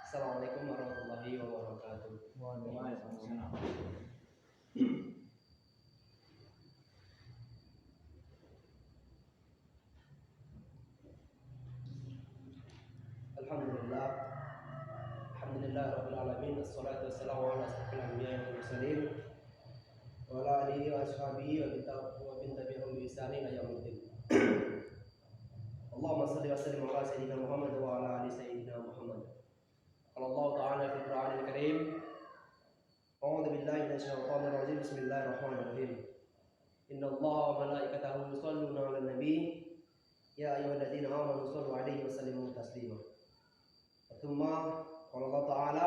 Assalamualaikum warahmatullahi wabarakatuh. Waalaikumsalam. Alhamdulillah, alhamdulillah rabbil alamin, wassalatu wassalamu ala asyrofil anbiya'i wal mursalin wa ala alihi wa ashabihi wa bin tabi'ihim bi ihsanin ila yaumiddin. Allahumma shalli wa sallim ala sayyidina Muhammad wa ala ali sayyidina Muhammad. Qala Allah ta'ala fil Qur'anil Karim, a'udzu billahi minasyaitonir rajim. Bismillahirrahmanirrahim. Innallaha wa malaikatahu yusholluna 'alan nabi ya ayyuhalladzina amanu shallu 'alaihi wa sallimu taslima. Thumma qala Allah ta'ala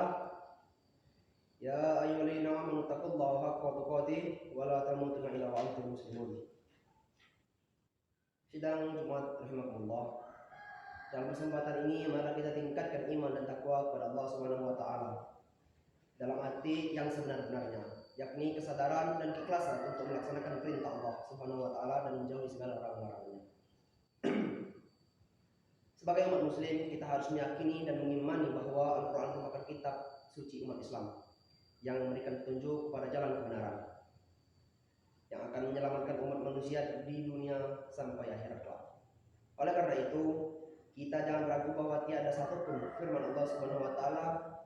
ya ayyuhalladzina amanu taqullaha haqqa tuqatih wa la tamutunna illa wa antum muslimun. Sidang Jumat rahimakumullah. Dalam kesempatan ini mari kita tingkatkan iman dan takwa kepada Allah Subhanahu wa taala dalam arti yang sebenar-benarnya, yakni kesadaran dan keikhlasan untuk melaksanakan perintah Allah Subhanahu wa taala dan menjauhi segala larangan-larangannya. Sebagai umat muslim, kita harus meyakini dan mengimani bahwa Al-Quran merupakan kitab suci umat Islam yang memberikan petunjuk kepada jalan kebenaran yang akan menyelamatkan umat manusia di dunia sampai akhirat kelak. Oleh karena itu, kita jangan ragu bahwa tiada satupun firman Allah Subhanahu wa taala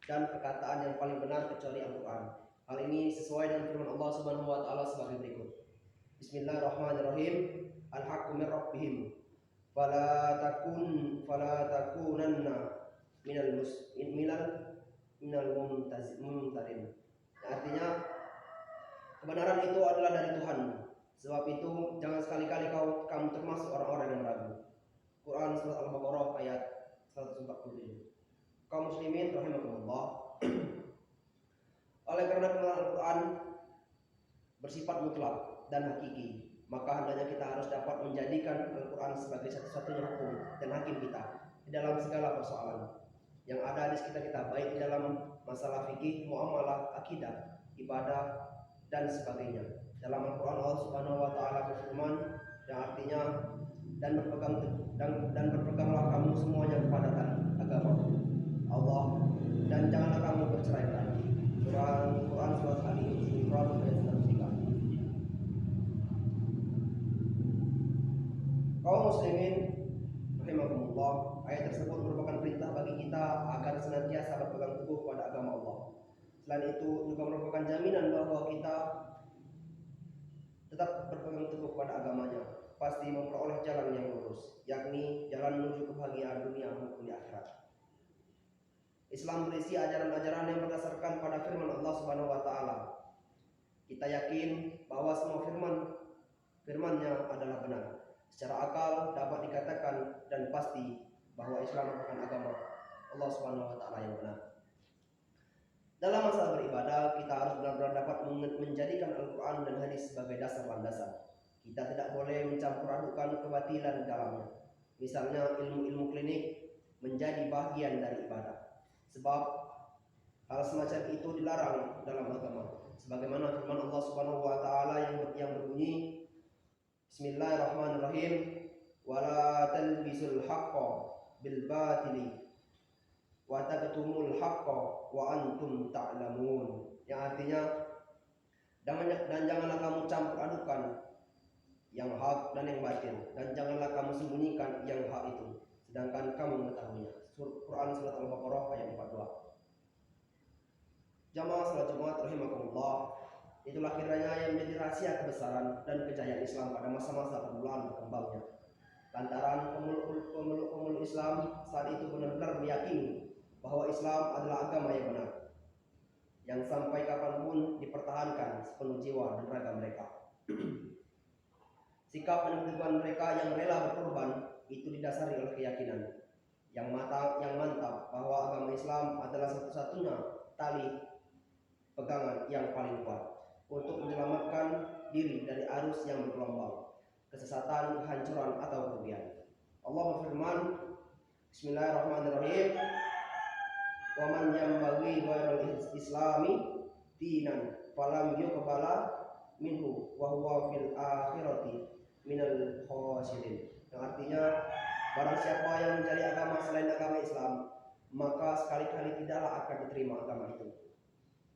dan perkataan yang paling benar kecuali Al-Quran. Hal ini sesuai dengan firman Allah Subhanahu wa taala sebagai berikut. Bismillahirrahmanirrahim. Al-haqqu min rabbihim. Fala takunanna minal mumtarin. Artinya, kebenaran itu adalah dari Tuhan. Sebab itu jangan sekali-kali kamu termasuk orang-orang yang ragu. Quran surat Al-Baqarah ayat 147. Kaum muslimin rahimakumullah. Oleh karena kebenaran Al-Quran bersifat mutlak dan hakiki, maka hendaknya kita harus dapat menjadikan Al-Quran sebagai satu-satunya hukum dan hakim kita di dalam segala persoalan yang ada di sekitar kita, baik di dalam masalah fikih, muamalah, akidah, ibadah, dan sebagainya. Dalam Al-Quran Allah Subhanahu wa taala berfirman yang artinya dan berpeganglah kamu semuanya kepada agama Allah dan janganlah kamu bercerai-berai. Quran surat Ali Imran ayat 103. Kaum muslimin rahimakumullah, ayat tersebut merupakan perintah bagi kita agar senantiasa berpegang teguh pada agama Allah. Selain itu juga merupakan jaminan bahwa kita tetap berpegang teguh pada agamanya, pasti memperoleh jalan yang lurus, yakni jalan menuju kebahagiaan dunia maupun di akhirat. Islam berisi ajaran-ajaran yang berdasarkan pada firman Allah Subhanahu wa taala. Kita yakin bahwa semua firman-nya adalah benar. Secara akal dapat dikatakan dan pasti bahwa Islam merupakan agama Allah Subhanahu wa taala yang benar. Dalam masalah beribadah, kita harus benar-benar dapat menjadikan Al-Quran dan hadis sebagai dasar landasan. Kita tidak boleh mencampur adukan kebatilan dalamnya. Misalnya ilmu-ilmu klinik menjadi bagian dari ibadah. Sebab hal semacam itu dilarang dalam agama. Sebagaimana firman Allah Subhanahu wa taala yang berbunyi Bismillahirrahmanirrahim. Wala talbisul haqqo bil batili wa taktumul haqqo wa antum ta'lamun. Yang artinya dan janganlah kamu campur adukan yang hak dan yang batil, dan janganlah kamu sembunyikan yang hak itu sedangkan kamu mengetahuinya. Quran surat Al-Baqarah ayat 42. Jamaah salat Jumat rahimakumullah, itulah kiranya yang menjadi rahasia kebesaran dan kejayaan Islam pada masa-masa permulaan berkembangnya. Lantaran pemeluk Islam saat itu benar-benar meyakini bahwa Islam adalah agama yang benar, yang sampai kapanpun dipertahankan sepenuh jiwa dan raga mereka. Sikap dan keteguhan mereka yang rela berkorban itu didasari oleh keyakinan yang mantap bahwa agama Islam adalah satu-satunya tali pegangan yang paling kuat untuk menyelamatkan diri dari arus yang bergelombang, kesesatan, kehancuran, atau kerugian. Allah berfirman, Bismillahirrahmanirrahim. Wa man yambaghi ghairal islami dinan falam yuqbala minhu wa huwa fil akhirati minal khasirin. Yang artinya barang siapa yang mencari agama selain agama Islam maka sekali-kali tidaklah akan diterima agama itu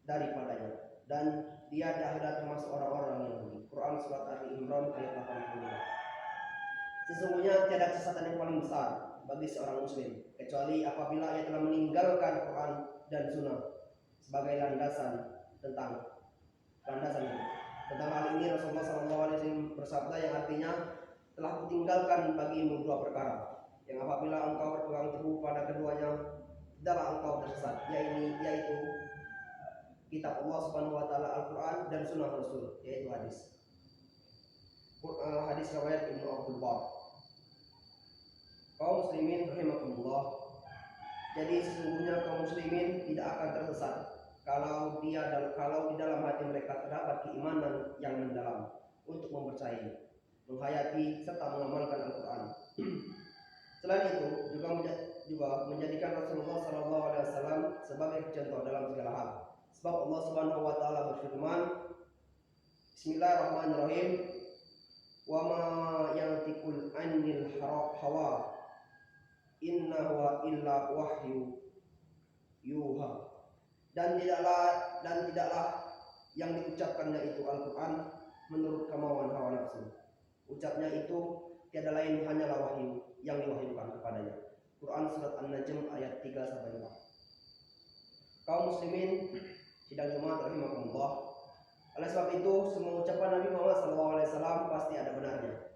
daripadanya, dan dia di akhirat termasuk orang-orang yang rugi. Quran surat Ali Imran ayat 85. Sesungguhnya tiada kesesatan yang paling besar bagi seorang muslim kecuali apabila ia telah meninggalkan Quran dan Sunnah sebagai landasan itu. Tentang hal ini Rasulullah SAW bersabda yang artinya, telah kutinggalkan bagimu dua perkara yang apabila engkau berpegang teguh pada keduanya tidaklah engkau tersesat, yaitu kitab Allah Subhanahu wa taala Al-Qur'an dan sunnah Rasul, yaitu hadis. Hadis riwayat Ibnu Abdul Bar. Kaum muslimin rahimakumullah, jadi sesungguhnya kaum muslimin tidak akan tersesat kalau di dalam hati mereka terdapat keimanan yang mendalam untuk mempercayai, menghayati serta mengamalkan Al-Quran. Selain itu juga menjadikan Rasulullah SAW sebagai contoh dalam segala hal. Sebab Allah Subhanahu wa taala berfirman, Bismillahirrahmanirrahim, wa ma yantiqul anil hawa inna huwa illa wahyu yuha. Dan tidaklah yang diucapkannya itu Al-Quran menurut kemauan hawa nafsu. Ucapnya itu tiada lain hanyalah wahyu yang diwahyukan kepadanya. Quran surat An-Najm ayat 3-4. Kaum muslimin sidang Jumat rahimakumullah, oleh sebab itu semua ucapan Nabi Muhammad SAW pasti ada benarnya,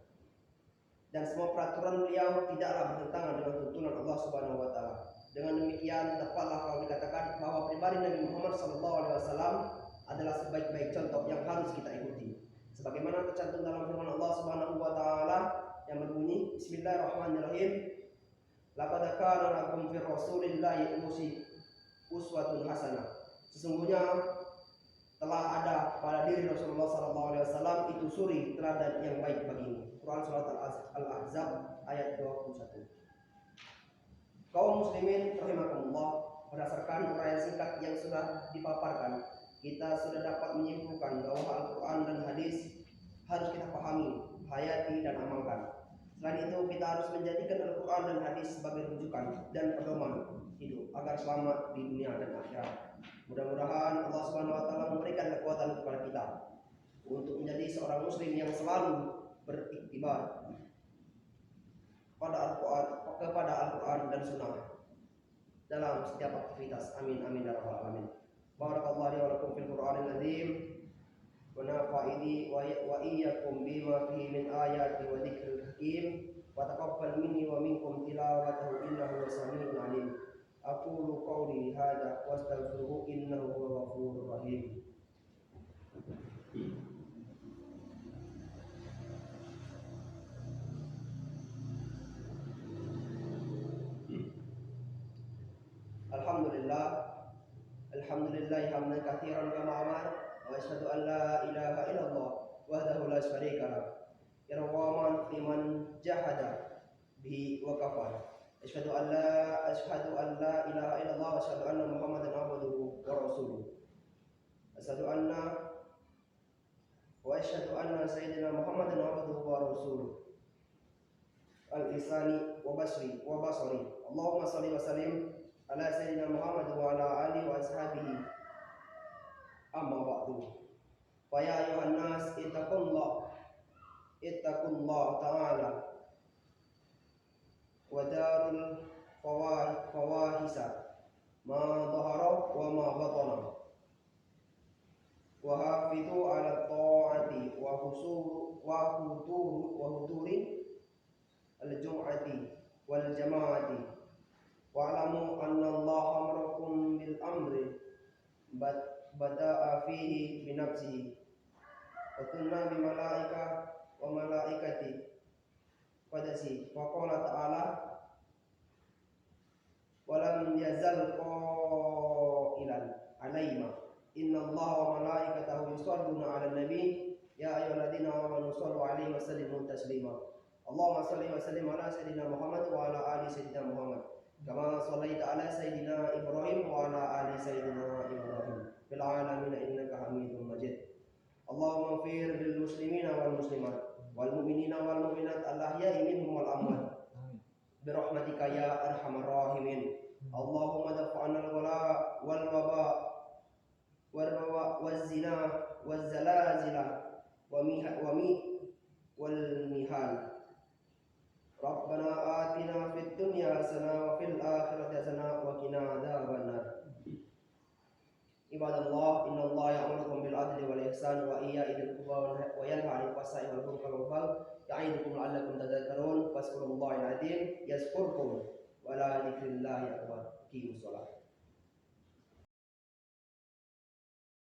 dan semua peraturan beliau tidaklah bertentangan dengan tuntunan Allah Subhanahu wa taala. Dengan demikian dapatlah kalau dikatakan bahwa pribadi Nabi Muhammad SAW adalah sebaik-baik contoh yang harus kita ikuti, sebagaimana tercantum dalam firman Allah Subhanahu wa taala yang berbunyi, Bismillahirrahmanirrahim, laqad kana lakum fi rasulillahi uswatun hasanah. Sesungguhnya telah ada pada diri Rasulullah SAW itu suri teladan yang baik bagimu. Quran surat Al-Ahzab ayat 21. Kaum muslimin rahimakumullah, berdasarkan uraian singkat yang sudah dipaparkan, kita sudah dapat menyimpulkan bahwa Al-Quran dan hadis harus kita pahami, hayati dan amalkan. Selain itu kita harus menjadikan Al-Quran dan hadis sebagai rujukan dan pedoman hidup agar selamat di dunia dan akhirat. Mudah-mudahan Allah Subhanahu wa taala memberikan kekuatan kepada kita untuk menjadi seorang muslim yang selalu beriktibar kepada Al-Quran dan Sunnah dalam setiap aktivitas. Amin amin ya rabbal alamin. Barakallahu li wa lakum fil Qur'anil azim wa nafa'ini wa iyyakum bima fihi min ayati wa dzikril hakim wa taqabbal minni wa minkum tilawatahu innahu samii'un 'aliim. Aqulu qawli hadza wa astaghfiruhu innahu huwal ghafurur rahim. Alhamdulillah hamdan katsiran kama amar, wa asyhadu an la ilaha illallah wahdahu la syarika lah, yarwaman liman jahada bihi wa kafar. Asyhadu an la ilaha illallah wa asyhadu anna Muhammadan abduhu wa rasuluh. Asyhadu anna sayyidina Muhammadan abduhu wa rasuluh. Al-Ihsani wa basri. Allahumma salli wa sallim ala sayyidina Muhammad wa ala alihi wa ashabihi. Amma ba'du. Fa ya ayuhan nas ittaqullah ta'ala wa darul fawahisa ma dhahara wa ma batana wa hafidhu ala ta'ati wa huduri al-jum'ati wal jama'ati wa'lamu anna Allah amrakum bil amri bada'a fihi bi nafsihi wa kunna bi malaikati qadasi wa qala ta'ala wa lam yazal qailan alaina inna Allah wa malaikatahu yusalluna 'alan nabi ya ayyuhalladzina amanu sallu 'alaihi wa sallimu taslima. Allahumma salli wa sallim ala sayyidina Muhammad wa ala ali sayyidina Muhammad kama shallaita ala sayyidina Ibrahim wa ala ali sayyidina Ibrahim fil alamin innaka Hamidum Majid. Allahumma ighfir lil muslimina wal muslimat wal mu'minina wal mu'minat al ahya'i minhum wal amwat bi rahmatika ya arhamar rahimin. Allahumma والمهان. ربنا آتنا في الدنيا حسنة وفي الآخرة حسنة وقنا عذاب النار. عباد الله، إن الله يأمركم بالعدل والإحسان وإيتاء ذي القربى وينهى عن الفحشاء والمنكر والبغي يعظكم لعلكم تذكرون. فاذكروا الله العظيم يذكركم ولا ذكر الله أكبر. أقيموا الصلاة.